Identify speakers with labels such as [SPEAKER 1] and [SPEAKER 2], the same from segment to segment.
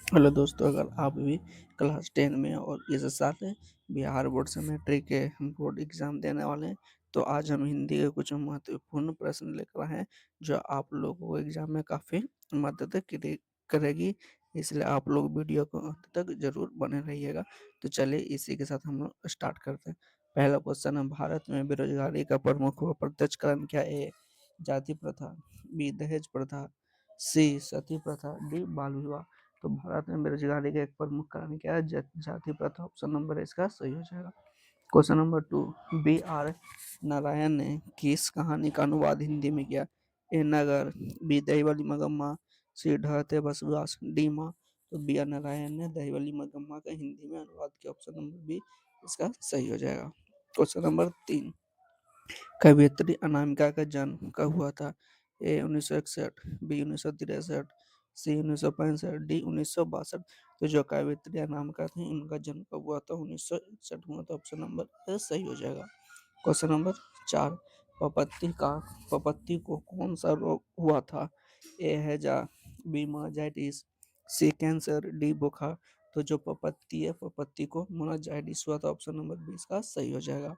[SPEAKER 1] Hello दोस्तों, अगर आप भी क्लास 10 में और इस साल बिहार बोर्ड से मैट्रिक के बोर्ड एग्ज़ाम देने वाले हैं, तो आज हम हिंदी के कुछ महत्वपूर्ण प्रश्न लेकर आए हैं, जो आप लोगों को एग्ज़ाम में काफ़ी मदद करेगी। इसलिए आप लोग वीडियो को अंत तक ज़रूर बने रहिएगा। तो चलिए इसी के साथ हम लोग स्टार्ट करते हैं। पहला क्वेश्चन है, भारत में बेरोजगारी का प्रमुख व प्रत्यक्ष कारण क्या है? ए, जाति प्रथा, बी, दहेज प्रथा, सी, सती प्रथा, डी, बाल विवाह। तो भारत में बेरोजगारी का एक प्रमुख कारण क्या है? जाति प्रथा। ऑप्शन नंबर इसका सही हो जाएगा। Question number 2, B R Narayan ने किस कहानी का अनुवाद हिंदी में किया? ए नगर, बी दही वाली मगम्मा, सी ढहते बसवास, डी माँ। तो बी आर नारायण ने दही वाली मगम्मा का हिंदी में अनुवाद किया। ऑप्शन नंबर बी इसका सही हो जाएगा। क्वेश्चन नंबर 3, कवयित्री अनामिका का जन्म कब हुआ था? ए 1961, बी 1963, सी 1965, डी 1962। तो जो कवयित्री अनामिका थी उनका जन्म कब हुआ था? 1961 हुआ था। ऑप्शन नंबर ए सही हो जाएगा। क्वेश्चन नंबर 4, पपत्ती को कौन सा रोग हुआ था? ए हैजा, बी मोनाजाइटिस, सी कैंसर, डी बुखार। तो जो पपत्ती है, पपत्ती को मोनाजाइटिस हुआ था। ऑप्शन नंबर 20 का सही हो जाएगा।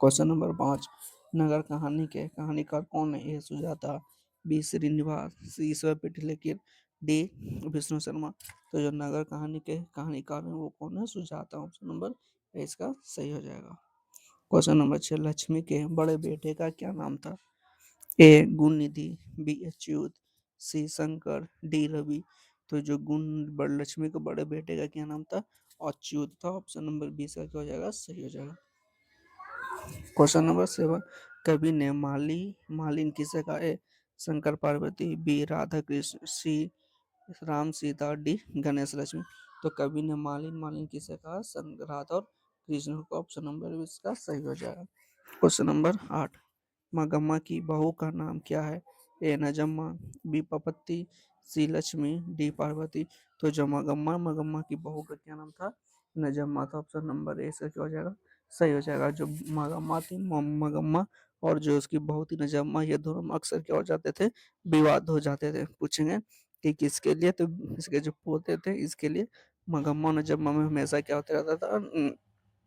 [SPEAKER 1] क्वेश्चन नंबर 5, नगर कहानी के कहानीकार कौन है? ए सुजाता, बी श्रीनिवास, सी ईश्वर पिटलेकर, डी विष्णु शर्मा। तो जो नगर कहानी के कहानीकार हैं वो कौन है? सुजाता। ऑप्शन नंबर ए इसका सही हो जाएगा। क्वेश्चन नंबर 6, लक्ष्मी के बड़े बेटे का क्या नाम था? ए गुणनिधि, बी अच्युत, सी शंकर, डी रवि। तो जो लक्ष्मी के बड़े बेटे का क्या नाम था? अच्युत था। ऑप्शन नंबर 20 का क्या हो जाएगा? सही हो जाएगा। क्वेश्चन नंबर 7, कवि ने मालिन किसे कहा? ए शंकर पार्वती, बी राधा कृष्ण, सी राम सीता, डी गणेश लक्ष्मी। तो कवि ने मालिन किसे कहा? राधा और कृष्ण को। ऑप्शन नंबर 20 का सही हो जाएगा। क्वेश्चन नंबर 8, मगम्मा की बहू का नाम क्या है? ए नजम्मा, बी पपत्ती, सी लक्ष्मी, डी पार्वती। तो जो मगम्मा की बहू का क्या नाम था? नजम्मा था। ऑप्शन नंबर ए से क्या हो जाएगा? सही हो जाएगा। जो मगम्मा थी, मगम्मा, और जो उसकी बहू थी नजम्मा, ये दोनों अक्सर क्या हो जाते थे? विवाद हो जाते थे। पूछेंगे कि किसके लिए? तो इसके जो पोते थे इसके लिए मगम्मा नजम्मा में हमेशा क्या होता रहता था?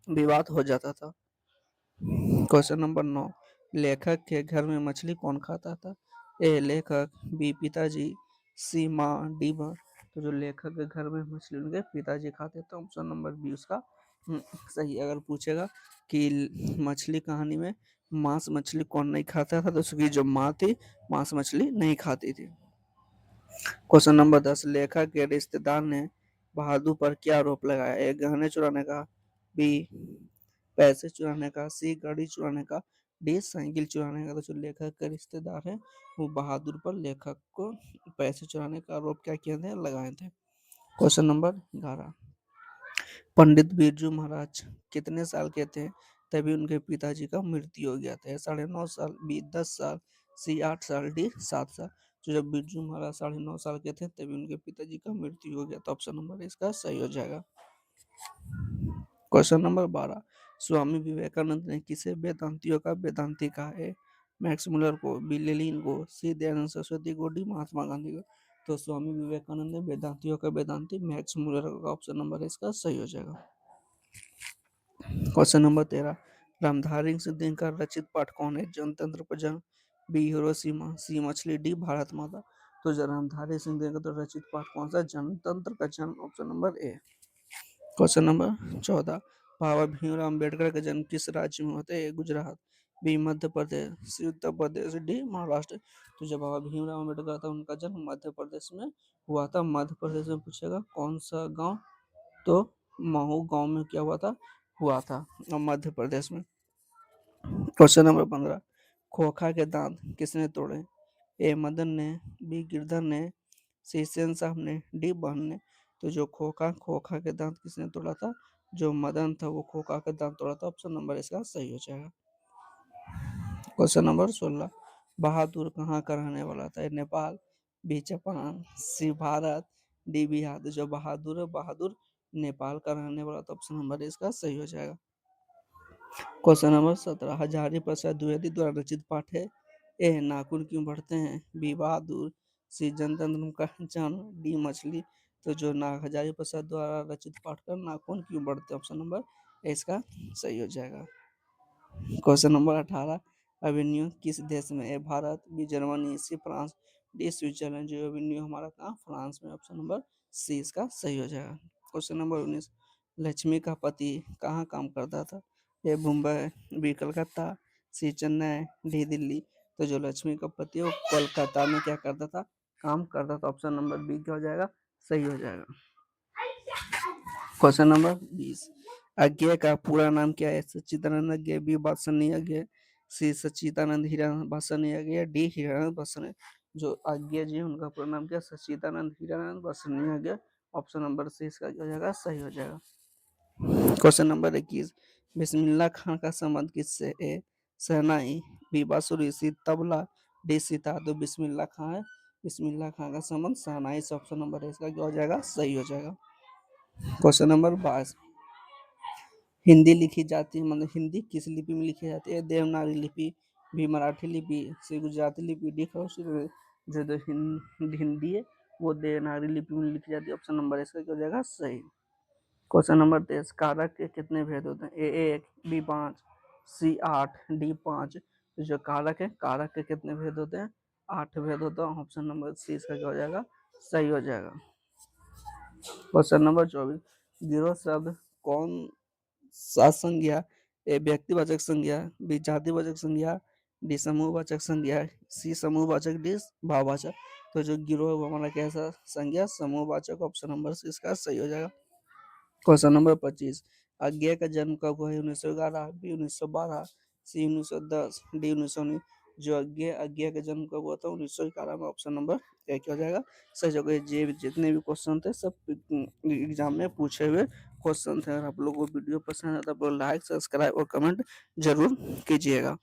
[SPEAKER 1] विवाद हो जाता था। क्वेश्चन नंबर 9, लेखक के घर में मछली कौन खाता था? ए लेखक, बी पिताजी, सी माँ, डी माँ। तो जो लेखक के घर में मछली उनके पिताजी खाते थे। ऑप्शन नंबर बी उसका सही है। अगर पूछेगा कि मछली कहानी में मांस मछली कौन नहीं खाता था, तो उसकी जो माँ थी मांस मछली नहीं खाती थी। क्वेश्चन नंबर 10, लेखक के रिश्तेदार ने बहादुर पर क्या आरोप लगाया? ए गहने चुराने का, बी पैसे चुराने का, सी गाड़ी चुराने का, डी साइकिल चुराने का। तो जो लेखक के रिश्तेदार है वो बहादुर पर लेखक को पैसे चुराने का आरोप क्या किए थे? लगाए थे। क्वेश्चन नंबर 11, पंडित बिरजू महाराज कितने साल के थे तभी उनके पिताजी का मृत्यु हो गया था? 9.5 साल, बी 10 साल, सी 8 साल, डी 7 साल। तो जब बिरजू महाराज 9.5 साल के थे तभी उनके पिताजी का मृत्यु हो गया था। ऑप्शन नंबर इसका सही हो जाएगा। क्वेश्चन नंबर 12, स्वामी विवेकानंद ने किसे वेदांतियों का वेदांती कहा है? मैक्स मुलर को, बी लेनिन को, सी दयानंद सरस्वती को, डी महात्मा गांधी को। तो स्वामी विवेकानंद ने वेदांतियों का वेदांती मैक्स मुलर का। ऑप्शन नंबर इसका सही हो जाएगा। क्वेश्चन नंबर 13, रामधारी सिंह का रचित पाठ कौन है? जनतंत्र पर जन्म, बी हिरोशिमा, सी मछली, डी भारत माता। तो जो रामधारी सिंह का तो रचित पाठ कौन सा? जनतंत्र का जन्म। Option number A. Question number 14, बाबा भीमराव अम्बेडकर का जन्म किस राज्य में होता है? ए गुजरात, बी मध्य प्रदेश, सी उत्तर प्रदेश, डी महाराष्ट्र। तो जब बाबा भीमराव अम्बेडकर था उनका जन्म मध्य प्रदेश में हुआ था। मध्य प्रदेश में पूछेगा कौन सा गांव? तो महू गांव में क्या हुआ था मध्य प्रदेश में। क्वेश्चन नंबर 15, खोखा के दांत किसने तोड़े? ए मदन ने, बी गिरधर ने, सी सेन साहब ने, डी बहन ने। तो जो खोखा के दांत किसने तोड़ा था? जो मदन था वो खोखा के दांत तोड़ा था। ऑप्शन नंबर इसका सही हो जाएगा। क्वेश्चन नंबर 16, बहादुर कहाँ का रहने वाला था? ए नेपाल, बी जापान, सी भारत, डी बिहार। तो जो बहादुर है, बहादुर नेपाल का रहने वाला था। ऑप्शन नंबर इसका सही हो जाएगा। क्वेश्चन नंबर 17, हजारी प्रसाद द्विवेदी द्वारा रचित पाठ है? ए नाखून क्यों बढ़ते हैं, बी बहादुर, सी जनतंत्र का जन्म, डी मछली। तो जो नाग हजारी प्रसाद द्वारा रचित पाठ्यक्रम नाखून क्यों बढ़ते, ऑप्शन नंबर ए इसका सही हो जाएगा। क्वेश्चन नंबर 18, एवेन्यू किस देश में है, Bharat, B Germany, C France, D Switzerland. जो एवेन्यू हमारा कहाँ, फ्रांस में, ऑप्शन नंबर सी इसका सही हो जाएगा। क्वेश्चन नंबर 19, लक्ष्मी का पति कहाँ काम करता था, ए मुंबई, बी कलकत्ता, सी चेन्नई, डी दिल्ली। तो जो लक्ष्मी का पति है वो कोलकाता में क्या करता था, काम करता था। ऑप्शन नंबर बी क्या हो जाएगा, सही हो जाएगा। क्वेश्चन नंबर 20, अज्ञे का पूरा नाम क्या है, सच्चिदानंद अज्ञे, बी वात्सल्य अज्ञे, सी सच्चिदानंद हीरानंद वात्सल्य अज्ञे, डी हीरानंद वात्सल्य। जो अज्ञे जी उनका पूरा नाम क्या, सच्चिदानंद हीरानंद वात्सल्य अज्ञे। ऑप्शन नंबर सी इसका क्या हो जाएगा, सही हो जाएगा। क्वेश्चन नंबर 21, बिस्मिल्लाह खान का संबंध किससे, ए शहनाई, बी बांसुरी, सी तबला, डी सितार। तो बिस्मिल्लाह खान है, बिस्मिल्लाह खान का संबंध शहनाई से, ऑप्शन नंबर इसका क्या हो जाएगा, सही हो जाएगा। क्वेश्चन नंबर 22, हिंदी लिखी जाती है, मतलब हिंदी किस लिपि में लिखी जाती है, देवनागरी लिपि, भी मराठी लिपि, सी गुजराती लिपि, डी खरोष्टी। जो हिंदी है वो देवनागरी लिपि में लिखी जाती है, ऑप्शन नंबर इसका क्या हो जाएगा, सही। क्वेश्चन नंबर 23, कारक के कितने भेद होते हैं, ए 1, बी 5, सी 8, डी 5। जो कारक है, कारक के कितने भेद होते हैं, 8 भेद होता है, ऑप्शन नंबर सी इसका क्या हो जाएगा, सही हो जाएगा। क्वेश्चन नंबर 24, गिरोह शब्द कौन सा संज्ञा, ए व्यक्तिवाचक संज्ञा, बी जातिवाचक संज्ञा, डी समूहवाचक संज्ञा, सी समूहवाचक, डी भाववाचक। तो जो गिरोह है वो हमारा कैसा संज्ञा, समूहवाचक, ऑप्शन नंबर सी इसका सही हो जाएगा। क्वेश्चन नंबर 25, अज्ञे का जन्म कब हुआ है, 1911, बी 1912, सी 1910, डी 1919। जो अज्ञे का जन्म कब हुआ था, 1911 में, ऑप्शन नंबर क्या क्या हो जाएगा, सही जगह। ये जितने भी क्वेश्चन थे सब एग्जाम में पूछे हुए क्वेश्चन थे। अगर आप लोगों को वीडियो पसंद है तो आप लोग लाइक, सब्सक्राइब और कमेंट जरूर कीजिएगा।